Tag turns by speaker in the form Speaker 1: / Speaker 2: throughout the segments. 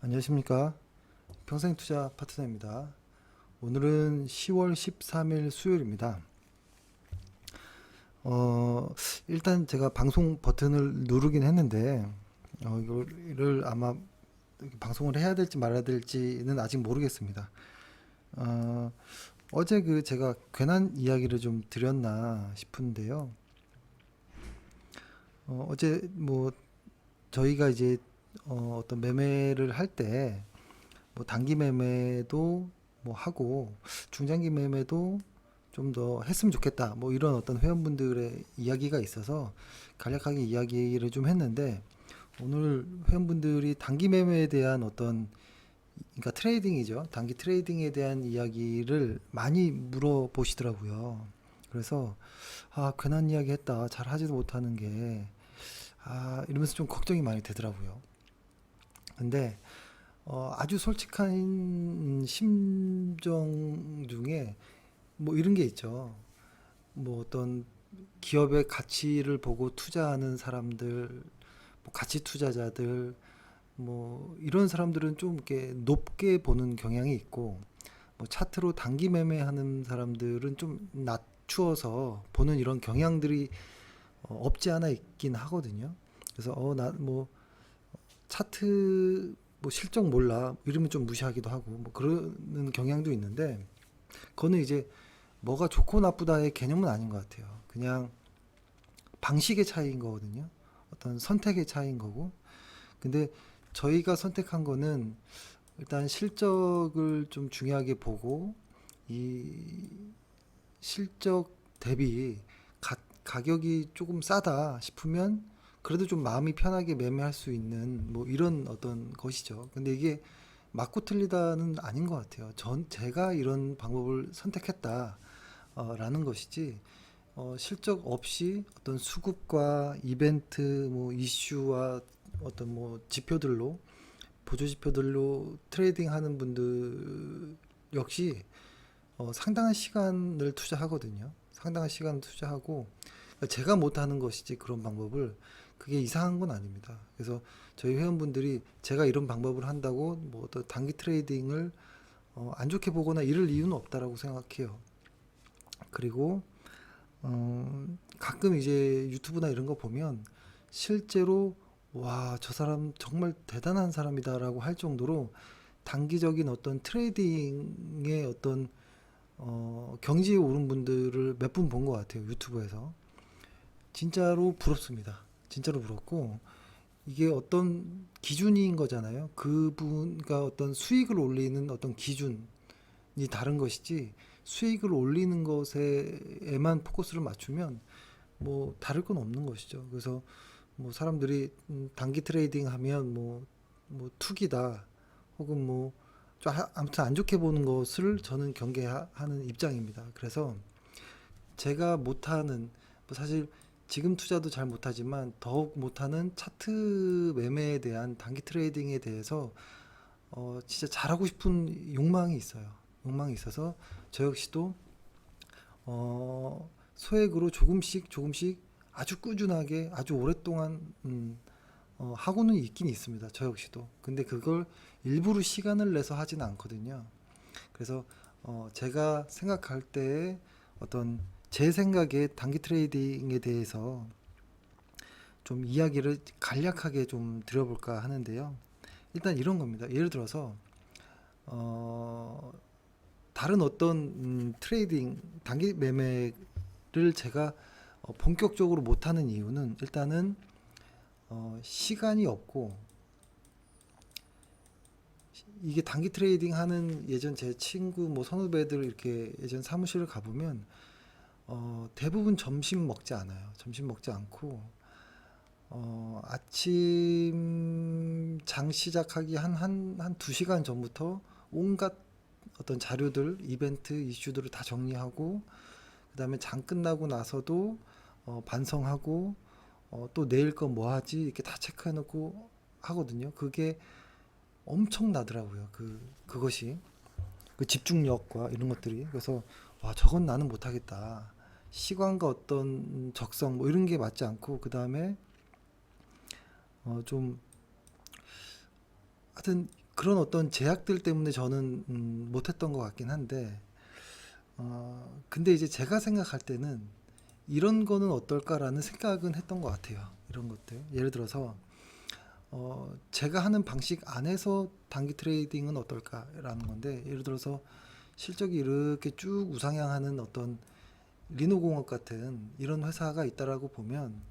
Speaker 1: 안녕하십니까. 평생투자 파트너입니다. 오늘은 10월 13일 수요일입니다. 일단 제가 방송 버튼을 누르긴 했는데, 이거를 아마 방송을 해야 될지 말아야 될지는 아직 모르겠습니다. 어, 어제 제가 괜한 이야기를 좀 드렸나 싶은데요. 어제 저희가 이제 어떤 매매를 할 때 단기 매매도 하고 중장기 매매도 좀 더 했으면 좋겠다 이런 어떤 회원분들의 이야기가 있어서 간략하게 이야기를 좀 했는데, 오늘 회원분들이 단기 매매에 대한 그러니까 트레이딩이죠, 단기 트레이딩에 대한 이야기를 많이 물어보시더라고요. 그래서 괜한 이야기 했다, 잘 하지도 못하는 게 이러면서 좀 걱정이 많이 되더라고요. 근데 아주 솔직한 심정 중에 이런 게 있죠. 어떤 기업의 가치를 보고 투자하는 사람들, 가치 투자자들, 이런 사람들은 좀 이렇게 높게 보는 경향이 있고, 차트로 단기 매매하는 사람들은 좀 낮추어서 보는 이런 경향들이 없지 않아 있긴 하거든요. 그래서 나 차트 실적 몰라 이러면 좀 무시하기도 하고 그러는 경향도 있는데, 그거는 이제 뭐가 좋고 나쁘다의 개념은 아닌 것 같아요. 그냥 방식의 차이인 거거든요. 어떤 선택의 차이인 거고. 근데 저희가 선택한 거는 일단 실적을 좀 중요하게 보고, 이 실적 대비 가격이 조금 싸다 싶으면 그래도 좀 마음이 편하게 매매할 수 있는 이런 어떤 것이죠. 근데 이게 맞고 틀리다는 아닌 것 같아요. 제가 이런 방법을 선택했다 라는 것이지, 실적 없이 어떤 수급과 이벤트 이슈와 어떤 지표들로, 보조 지표들로 트레이딩 하는 분들 역시 상당한 시간을 투자하거든요. 상당한 시간을 투자하고, 제가 못하는 것이지 그런 방법을, 그게 이상한 건 아닙니다. 그래서 저희 회원분들이 제가 이런 방법을 한다고 어떤 단기 트레이딩을 안 좋게 보거나 이럴 이유는 없다라고 생각해요. 그리고 가끔 이제 유튜브나 이런 거 보면 실제로 와, 저 사람 정말 대단한 사람이다라고 할 정도로 단기적인 어떤 트레이딩의 어떤 경지에 오른 분들을 몇 분 본 것 같아요, 유튜브에서. 진짜로 부럽습니다. 진짜로 부럽고, 이게 어떤 기준인 거잖아요. 그분가 어떤 수익을 올리는 어떤 기준이 다른 것이지, 수익을 올리는 것에만 포커스를 맞추면 다를 건 없는 것이죠. 그래서 사람들이 단기 트레이딩 하면 투기다, 혹은 아무튼 안 좋게 보는 것을 저는 경계하는 입장입니다. 그래서 제가 못하는, 사실 지금 투자도 잘 못하지만 더욱 못하는 차트 매매에 대한 단기 트레이딩에 대해서 진짜 잘하고 싶은 욕망이 있어요. 욕망이 있어서 저 역시도 소액으로 조금씩 조금씩 아주 꾸준하게 아주 오랫동안 하고는 있긴 있습니다. 저 역시도. 근데 그걸 일부러 시간을 내서 하진 않거든요. 그래서 제가 생각할 때 어떤 제 생각의 단기 트레이딩에 대해서 좀 이야기를 간략하게 좀 드려볼까 하는데요. 일단 이런 겁니다. 예를 들어서 어, 다른 어떤 트레이딩 단기 매매를 제가 본격적으로 못하는 이유는, 일단은 시간이 없고, 이게 단기 트레이딩 하는 예전 제 친구 선후배들 이렇게 예전 사무실을 가보면 대부분 점심 먹지 않아요. 점심 먹지 않고 아침 장 시작하기 한 2시간 전부터 온갖 어떤 자료들, 이벤트, 이슈들을 다 정리하고, 그 다음에 장 끝나고 나서도 반성하고, 또 내일 거 뭐 하지 이렇게 다 체크해놓고 하거든요. 그게 엄청나더라고요. 그것이 그 집중력과 이런 것들이. 그래서 와, 저건 나는 못하겠다. 시간과 어떤 적성 이런 게 맞지 않고, 그 다음에 좀 하여튼 그런 어떤 제약들 때문에 저는 못했던 것 같긴 한데, 근데 이제 제가 생각할 때는 이런 거는 어떨까라는 생각은 했던 것 같아요. 이런 것들. 예를 들어서 제가 하는 방식 안에서 단기 트레이딩은 어떨까라는 건데, 예를 들어서 실적이 이렇게 쭉 우상향하는 어떤 리노공업 같은 이런 회사가 있다라고 보면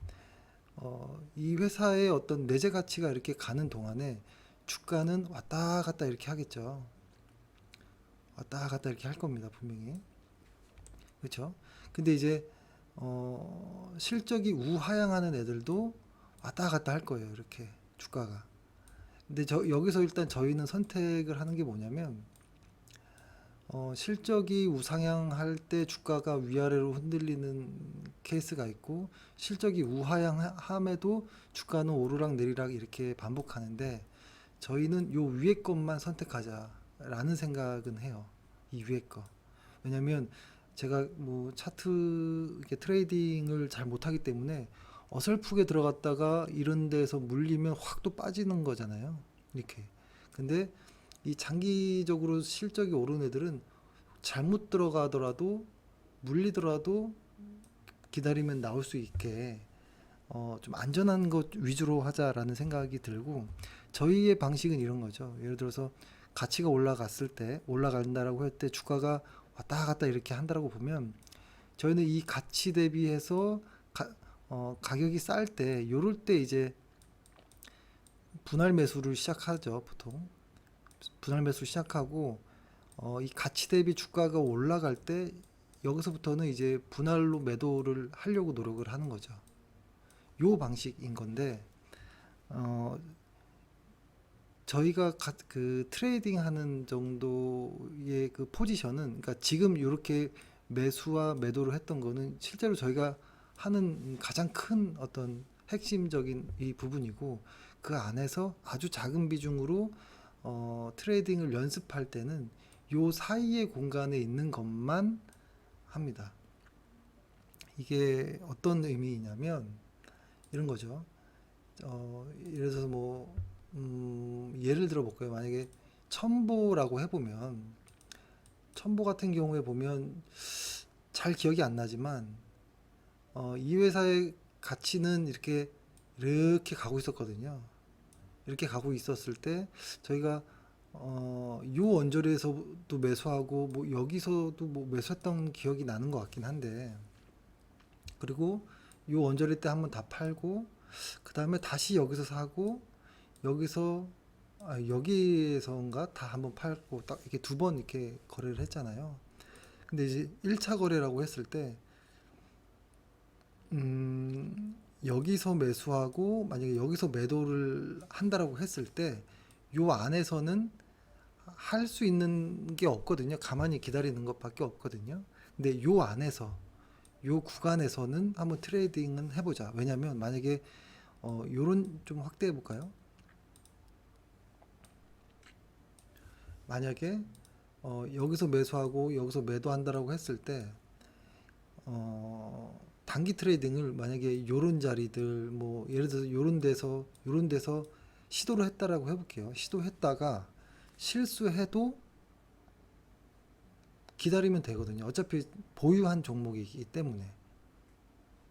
Speaker 1: 이 회사의 어떤 내재 가치가 이렇게 가는 동안에 주가는 왔다 갔다 이렇게 하겠죠. 왔다 갔다 이렇게 할 겁니다, 분명히. 그렇죠? 근데 이제 실적이 우하향하는 애들도 왔다 갔다 할 거예요, 이렇게 주가가. 근데 여기서 일단 저희는 선택을 하는 게 뭐냐면 실적이 우상향할 때 주가가 위아래로 흔들리는 케이스가 있고, 실적이 우하향함에도 주가는 오르락 내리락 이렇게 반복하는데, 저희는 요 위에 것만 선택하자라는 생각은 해요. 이 위에 거. 왜냐면 제가 뭐 차트 이렇게 트레이딩을 잘 못하기 때문에 어설프게 들어갔다가 이런 데서 물리면 확 또 빠지는 거잖아요. 이렇게. 근데 이 장기적으로 실적이 오른 애들은 잘못 들어가더라도 물리더라도 기다리면 나올 수 있게 좀 안전한 것 위주로 하자라는 생각이 들고, 저희의 방식은 이런 거죠. 예를 들어서 가치가 올라갔을 때, 올라간다라고 할 때 주가가 왔다 갔다 이렇게 한다라고 보면, 저희는 이 가치 대비해서 가격이 쌀 때, 요럴 때 이제 분할 매수를 시작하죠, 보통. 분할 매수 시작하고 이 가치 대비 주가가 올라갈 때 여기서부터는 이제 분할로 매도를 하려고 노력을 하는 거죠. 요 방식인 건데 저희가 그 트레이딩 하는 정도의 그 포지션은, 그러니까 지금 이렇게 매수와 매도를 했던 거는 실제로 저희가 하는 가장 큰 어떤 핵심적인 이 부분이고, 그 안에서 아주 작은 비중으로 트레이딩을 연습할 때는 요 사이의 공간에 있는 것만 합니다. 이게 어떤 의미냐면 이런 거죠. 예를 들어서 뭐 예를 들어 볼까요? 만약에 첨보라고 해보면, 첨보 같은 경우에 보면 잘 기억이 안 나지만 이 회사의 가치는 이렇게 가고 있었거든요. 이렇게 가고 있었을 때 저희가 요 언저리에서도 매수하고 뭐 여기서도 뭐 매수했던 기억이 나는 것 같긴 한데, 그리고 요 언저리 때 한번 다 팔고 그 다음에 다시 여기서 사고, 여기서 여기에서인가 다 한번 팔고, 딱 이렇게 두 번 이렇게 거래를 했잖아요. 근데 이제 1차 거래라고 했을 때 여기서 매수하고 만약에 여기서 매도를 한다라고 했을 때 요 안에서는 할 수 있는 게 없거든요. 가만히 기다리는 것밖에 없거든요. 근데 요 안에서 요 구간에서는 한번 트레이딩은 해보자. 왜냐면 만약에 요런 좀 확대해 볼까요? 만약에 여기서 매수하고 여기서 매도한다라고 했을 때 단기 트레이딩을 만약에 요런 자리들, 뭐 예를 들어서 요런 데서 시도를 했다라고 해볼게요. 시도했다가 실수해도 기다리면 되거든요. 어차피 보유한 종목이기 때문에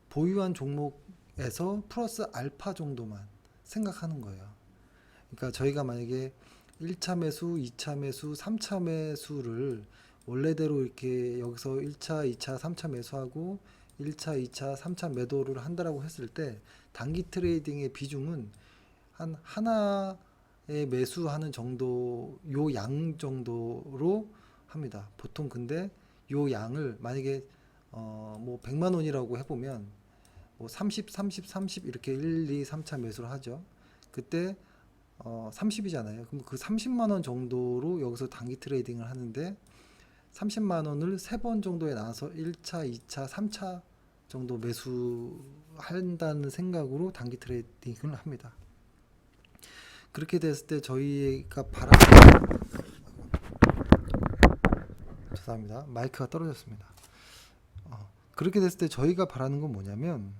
Speaker 1: 보유한 종목에서 플러스 알파 정도만 생각하는 거예요. 그러니까 저희가 만약에 1차 매수, 2차 매수, 3차 매수를 원래대로 이렇게 여기서 1차, 2차, 3차 매수하고 1차, 2차, 3차 매도를 한다라고 했을 때 단기 트레이딩의 비중은 한 하나에 매수하는 정도, 요 양 정도로 합니다. 보통. 근데 요 양을 만약에 뭐 100만 원이라고 해보면 뭐 30, 30, 30 이렇게 1, 2, 3차 매수를 하죠. 그때 30이잖아요. 그럼 그 30만 원 정도로 여기서 단기 트레이딩을 하는데, 30만 원을 3번 정도에 나눠서 1차, 2차, 3차 정도 매수한다는 생각으로 단기 트레이딩을 합니다. 그렇게 됐을 때 저희가 죄송합니다. 마이크가 떨어졌습니다. 그렇게 됐을 때 저희가 바라는 건 뭐냐면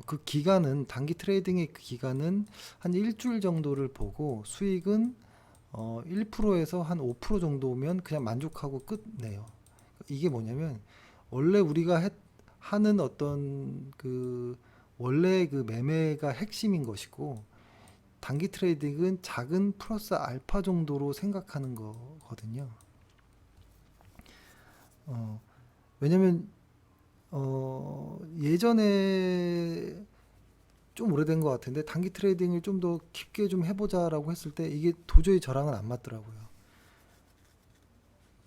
Speaker 1: 그 기간은 단기 트레이딩의 그 기간은 한 일주일 정도를 보고 수익은 1%에서 한 5% 정도면 그냥 만족하고 끝내요. 이게 뭐냐면 원래 우리가 하는 어떤 그 원래 그 매매가 핵심인 것이고 단기 트레이딩은 작은 플러스 알파 정도로 생각하는 거거든요. 어, 왜냐면 예전에 좀 오래된 것 같은데 단기 트레이딩을 좀 더 깊게 좀 해보자라고 했을 때 이게 도저히 저랑은 안 맞더라고요.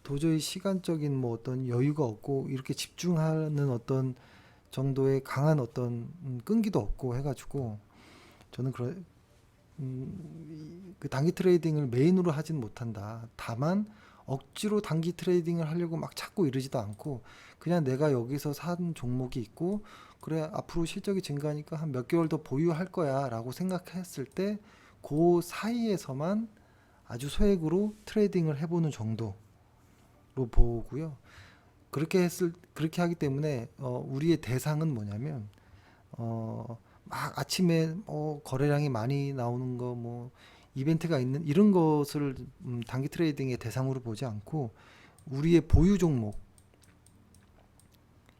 Speaker 1: 도저히 시간적인 뭐 어떤 여유가 없고 이렇게 집중하는 어떤 정도의 강한 어떤 끈기도 없고 해가지고 저는 그 단기 트레이딩을 메인으로 하진 못한다. 다만 억지로 단기 트레이딩을 하려고 막 찾고 이러지도 않고 그냥 내가 여기서 산 종목이 있고 그래 앞으로 실적이 증가하니까 한 몇 개월 더 보유할 거야 라고 생각했을 때 그 사이에서만 아주 소액으로 트레이딩을 해보는 정도로 보고요. 그렇게 하기 때문에 우리의 대상은 뭐냐면 막 아침에 거래량이 많이 나오는 거 뭐 이벤트가 있는 이런 것을 단기 트레이딩의 대상으로 보지 않고 우리의 보유 종목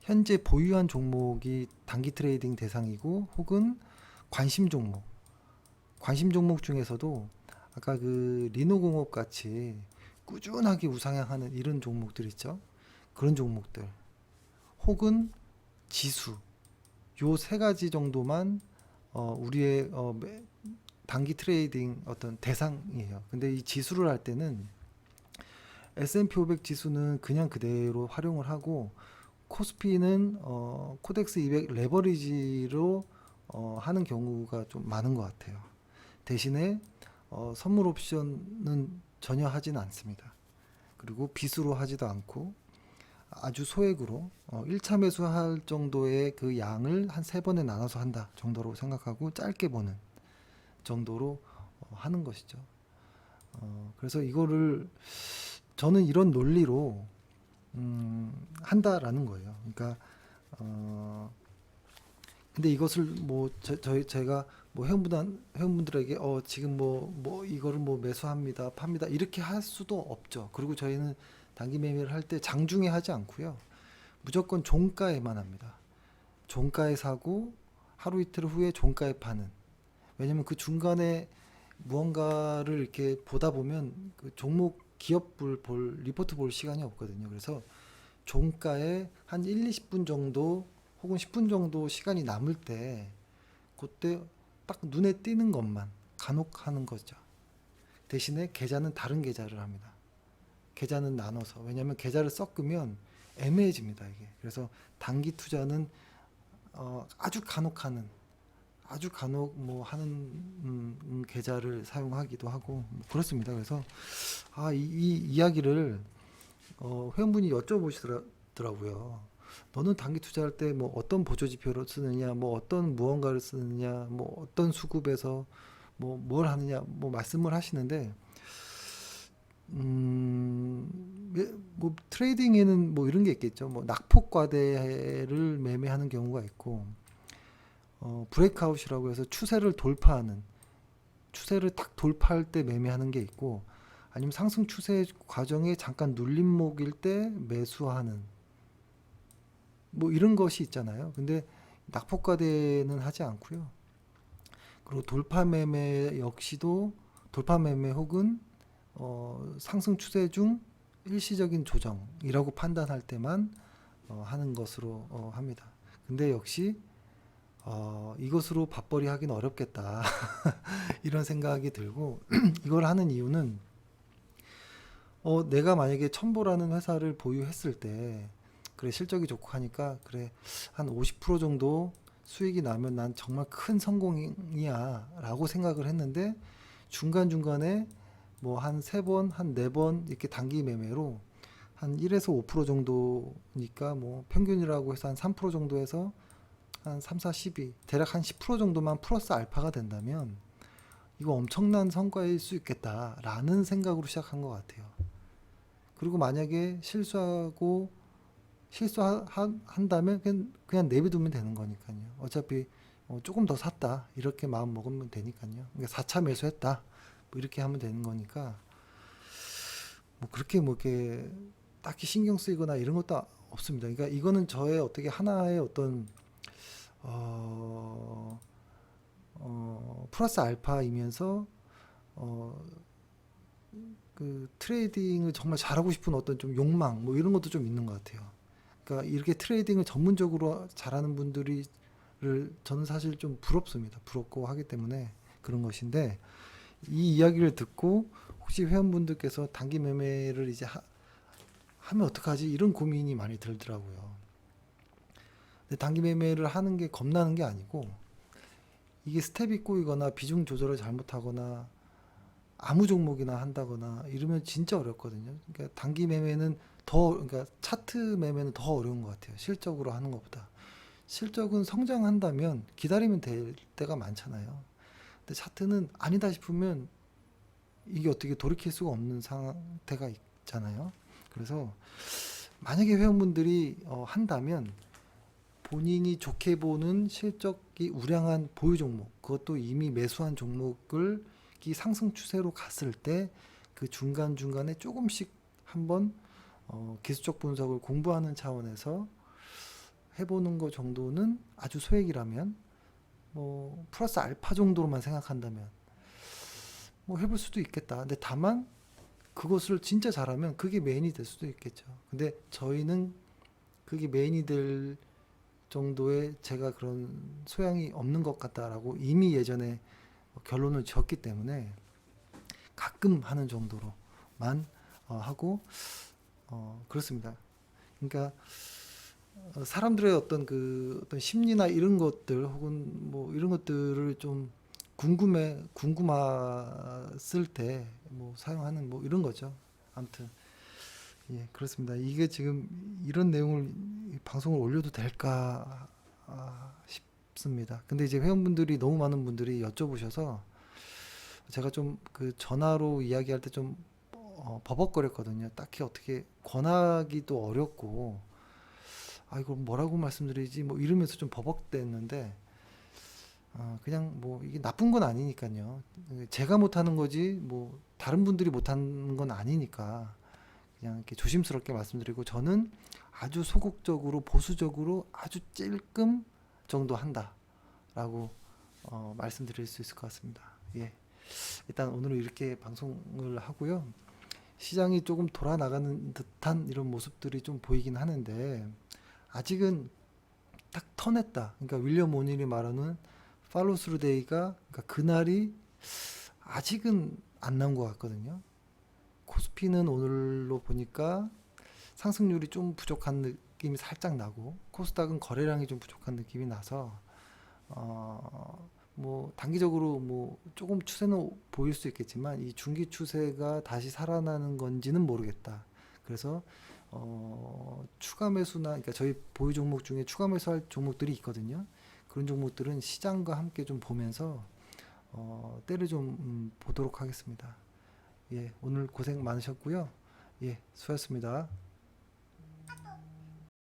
Speaker 1: 현재 보유한 종목이 단기 트레이딩 대상이고 혹은 관심 종목 관심 종목 중에서도 아까 그 리노공업 같이 꾸준하게 우상향하는 이런 종목들 있죠. 그런 종목들 혹은 지수 요 세 가지 정도만 우리의 단기 트레이딩 어떤 대상이에요. 근데 이 지수를 할 때는 S&P 500 지수는 그냥 그대로 활용을 하고 코스피는 코덱스 200 레버리지로 하는 경우가 좀 많은 것 같아요. 대신에 선물 옵션은 전혀 하지는 않습니다. 그리고 비수로 하지도 않고 아주 소액으로 1차 매수할 정도의 그 양을 한 3번에 나눠서 한다 정도로 생각하고 짧게 보는 정도로 하는 것이죠. 그래서 이거를 저는 이런 논리로 한다라는 거예요. 그러니까 근데 이것을 뭐 제가 뭐 회원분들에게 지금 뭐 이거를 뭐 매수합니다, 팝니다 이렇게 할 수도 없죠. 그리고 저희는 단기 매매를 할 때 장중에 하지 않고요. 무조건 종가에만 합니다. 종가에 사고 하루 이틀 후에 종가에 파는. 왜냐면 그 중간에 무언가를 이렇게 보다 보면 그 종목 기업을 리포트 볼 시간이 없거든요. 그래서 종가에 한 1, 20분 정도 혹은 10분 정도 시간이 남을 때 그때 딱 눈에 띄는 것만 간혹 하는 거죠. 대신에 계좌는 다른 계좌를 합니다. 계좌는 나눠서. 왜냐하면 계좌를 섞으면 애매해집니다, 이게. 그래서 단기 투자는 아주 간혹 뭐 하는 계좌를 사용하기도 하고 뭐 그렇습니다. 그래서 이 이야기를 회원분이 여쭤보시더라고요. 너는 단기 투자할 때 뭐 어떤 보조 지표를 쓰느냐, 뭐 어떤 무언가를 쓰느냐, 뭐 어떤 수급에서 뭐 뭘 하느냐, 뭐 말씀을 하시는데, 뭐 트레이딩에는 뭐 이런 게 있겠죠. 뭐 낙폭과대를 매매하는 경우가 있고, 브레이크아웃이라고 해서 추세를 딱 돌파할 때 매매하는 게 있고, 아니면 상승 추세 과정에 잠깐 눌림목일 때 매수하는 뭐 이런 것이 있잖아요. 근데 낙폭과대는 하지 않고요. 그리고 돌파 매매 역시도 돌파 매매 혹은 상승 추세 중 일시적인 조정이라고 판단할 때만 하는 것으로 합니다. 근데 역시 이것으로 밥벌이 하기는 어렵겠다 이런 생각이 들고 이걸 하는 이유는 내가 만약에 첨보라는 회사를 보유했을 때 그래 실적이 좋고 하니까 그래 한 50% 정도 수익이 나면 난 정말 큰 성공이야 라고 생각을 했는데 중간중간에 뭐 한 3번 한 4번 이렇게 단기 매매로 한 1에서 5% 정도니까 뭐 평균이라고 해서 한 3% 정도 해서 한 3, 4, 12 대략 한 10% 정도만 플러스 알파가 된다면 이거 엄청난 성과일 수 있겠다라는 생각으로 시작한 것 같아요. 그리고 만약에 실수하고 실수한다면 그냥 내비두면 되는 거니까요. 어차피 조금 더 샀다 이렇게 마음 먹으면 되니까요. 그러니까 4차 매수했다 뭐 이렇게 하면 되는 거니까 뭐 그렇게 뭐 이렇게 딱히 신경 쓰이거나 이런 것도 없습니다. 그러니까 이거는 저의 어떻게 하나의 어떤 어, 플러스 알파이면서 어, 그 트레이딩을 정말 잘하고 싶은 어떤 좀 욕망 뭐 이런 것도 좀 있는 것 같아요. 그러니까 이렇게 트레이딩을 전문적으로 잘하는 분들이 를 저는 사실 좀 부럽습니다. 부럽고 하기 때문에 그런 것인데 이 이야기를 듣고 혹시 회원분들께서 단기 매매를 이제 하면 어떡하지 이런 고민이 많이 들더라고요. 근데 단기 매매를 하는 게 겁나는 게 아니고 이게 스텝이 꼬이거나 비중 조절을 잘못하거나 아무 종목이나 한다거나 이러면 진짜 어렵거든요. 그러니까 단기 매매는 그러니까 차트 매매는 더 어려운 것 같아요. 실적으로 하는 것보다. 실적은 성장한다면 기다리면 될 때가 많잖아요. 근데 차트는 아니다 싶으면 이게 어떻게 돌이킬 수가 없는 상태가 있잖아요. 그래서 만약에 회원분들이 한다면 본인이 좋게 보는 실적이 우량한 보유 종목, 그것도 이미 매수한 종목을 이 상승 추세로 갔을 때 그 중간중간에 조금씩 한번 기술적 분석을 공부하는 차원에서 해보는 것 정도는 아주 소액이라면 뭐 플러스 알파 정도로만 생각한다면 뭐 해볼 수도 있겠다. 근데 다만 그것을 진짜 잘하면 그게 메인이 될 수도 있겠죠. 근데 저희는 그게 메인이 될 정도의 제가 그런 소양이 없는 것 같다라고 이미 예전에 결론을 지었기 때문에 가끔 하는 정도로만 하고 그렇습니다. 그러니까 사람들의 어떤 심리나 이런 것들 혹은 뭐 이런 것들을 좀 궁금했을 때 뭐 사용하는 뭐 이런 거죠. 아무튼 예 그렇습니다. 이게 지금 이런 내용을 이 방송을 올려도 될까 싶습니다. 근데 이제 회원분들이 너무 많은 분들이 여쭤보셔서 제가 좀 그 전화로 이야기할 때 좀 버벅거렸거든요. 딱히 어떻게 권하기도 어렵고 이걸 뭐라고 말씀드리지 뭐 이러면서 좀 버벅댔는데 그냥 뭐 이게 나쁜 건 아니니까요. 제가 못하는 거지 뭐 다른 분들이 못하는 건 아니니까 그냥 이렇게 조심스럽게 말씀드리고 저는 아주 소극적으로 보수적으로 아주 찔끔 정도 한다라고 말씀드릴 수 있을 것 같습니다. 예. 일단 오늘은 이렇게 방송을 하고요. 시장이 조금 돌아 나가는 듯한 이런 모습들이 좀 보이긴 하는데 아직은 딱 턴했다. 그러니까 윌리엄 오닐이 말하는 팔로우 스루 데이가 그러니까 그날이 아직은 안 나온 것 같거든요. 코스피는 오늘로 보니까 상승률이 좀 부족한 느낌이 살짝 나고 코스닥은 거래량이 좀 부족한 느낌이 나서 뭐 단기적으로 뭐 조금 추세는 보일 수 있겠지만 이 중기 추세가 다시 살아나는 건지는 모르겠다. 그래서 추가 매수나 그러니까 저희 보유 종목 중에 추가 매수할 종목들이 있거든요. 그런 종목들은 시장과 함께 좀 보면서 때를 좀 보도록 하겠습니다. 예, 오늘 고생 많으셨고요. 예, 수고하셨습니다.